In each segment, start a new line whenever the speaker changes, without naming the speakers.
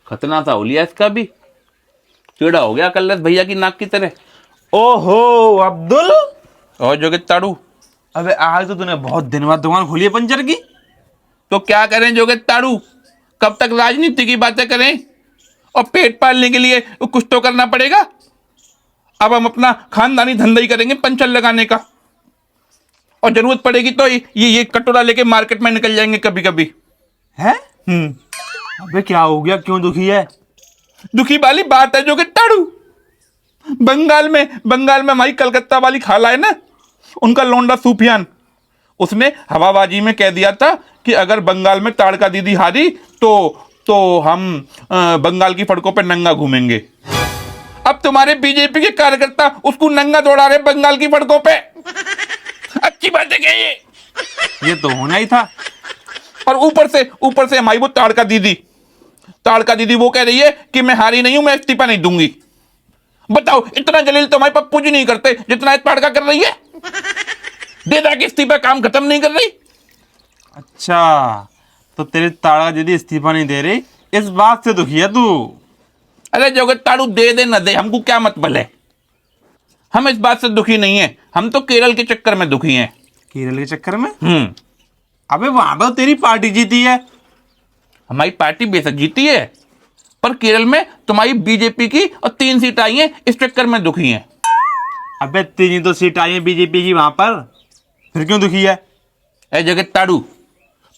खतना सा हो लिया इसका भी, टेढ़ा हो गया कल्लस भैया की नाक की तरह।
ओहो अब्दुल,
और जोगित ताड़ू,
अबे आज तो तूने बहुत दिन बाद दुकान खोली है पंचर की।
तो क्या करें जोगित ताड़ू, कब तक राजनीति की बातें करें, और पेट पालने के लिए कुछ तो करना पड़ेगा। अब हम अपना खानदानी धंधा ही करेंगे पंचर लगाने का, और जरूरत पड़ेगी तो ये कटोरा लेके मार्केट में निकल जाएंगे कभी कभी।
है? अबे क्या हो गया, क्यों दुखी है?
दुखी वाली बात है जोगित ताड़ू, बंगाल में हमारी कलकत्ता वाली खाला है ना, उनका लौंडा सूफियान, उसने हवाबाजी में कह दिया था कि अगर बंगाल में ताड़का दीदी हारी तो हम बंगाल की सड़कों पे नंगा घूमेंगे। अब तुम्हारे बीजेपी के कार्यकर्ता उसको नंगा दौड़ा रहे बंगाल की सड़कों पे। अच्छी बात है क्या
ये तो होना ही था।
और ऊपर से हमारी वो ताड़का दीदी वो कह रही है कि मैं हारी नहीं हूं, मैं इस्तीफा नहीं दूंगी। बताओ, इतना जलील तो हमारे पप्पू जी नहीं करते जितना ये ताड़का कर रही है। दे दा के इस्तीफा काम खत्म नहीं कर रही।
अच्छा, तो तेरी ताड़ा दीदी इस्तीफा नहीं दे रही, इस बात से दुखी है तू?
अरे जोगित ताड़ू, दे दे न दे, हमको क्या मतलब है। हम इस बात से दुखी नहीं है, हम तो केरल के चक्कर में दुखी हैं।
केरल के चक्कर में? अबे वहां तो तेरी पार्टी जीती है।
हमारी पार्टी बेशक जीती है, पर केरल में तुम्हारी बीजेपी की और 3 सीट आई हैं, इस चक्कर में दुखी हैं।
अबे 3 तो सीट आई है बीजेपी की वहां पर, फिर क्यों दुखी है?
ए जोगित ताड़ू,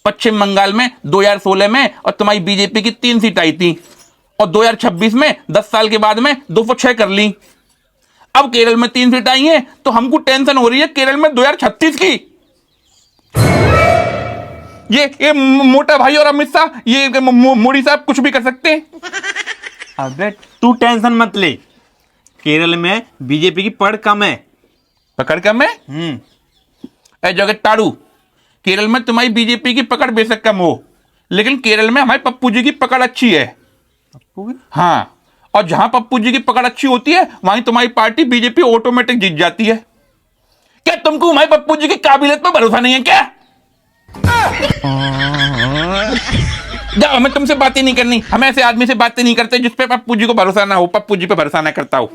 पश्चिम बंगाल में 2016 में और तुम्हारी बीजेपी की 3 सीट आई थी, और 2026 में 10 साल के बाद में 206 कर ली। अब केरल में 3 सीट आई हैं, तो हमको टेंशन हो रही है केरल में 2036 की। ये मोटा भाई और अमित शाह, ये मोदी साहब कुछ भी कर सकते हैं।
अबे तू टेंशन मत ले, केरल में बीजेपी की पकड़ कम है।
पकड़ कम है? ए जोगित ताड़ू, केरल में तुम्हारी बीजेपी की पकड़ बेशक कम हो, लेकिन केरल में हमारे पप्पू जी की पकड़ अच्छी है।
पप्पू की?
हाँ, और जहां पप्पू जी की पकड़ अच्छी होती है वहीं तुम्हारी पार्टी बीजेपी ऑटोमेटिक जीत जाती है। क्या तुमको हमारे पप्पू जी की काबिलियत पर भरोसा नहीं है क्या? जाओ, हमें तुमसे बातें नहीं करनी, हम ऐसे आदमी से बातें नहीं करते जिस पे पप्पू जी को भरोसा ना हो, पप्पू जी पे भरोसा ना करता हो।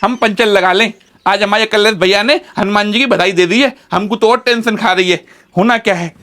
हम पंचर लगा लें। आज हमारे कल्लेश भैया ने हनुमान जी की बधाई दे दी है, हमको तो और टेंशन खा रही है। होना क्या है।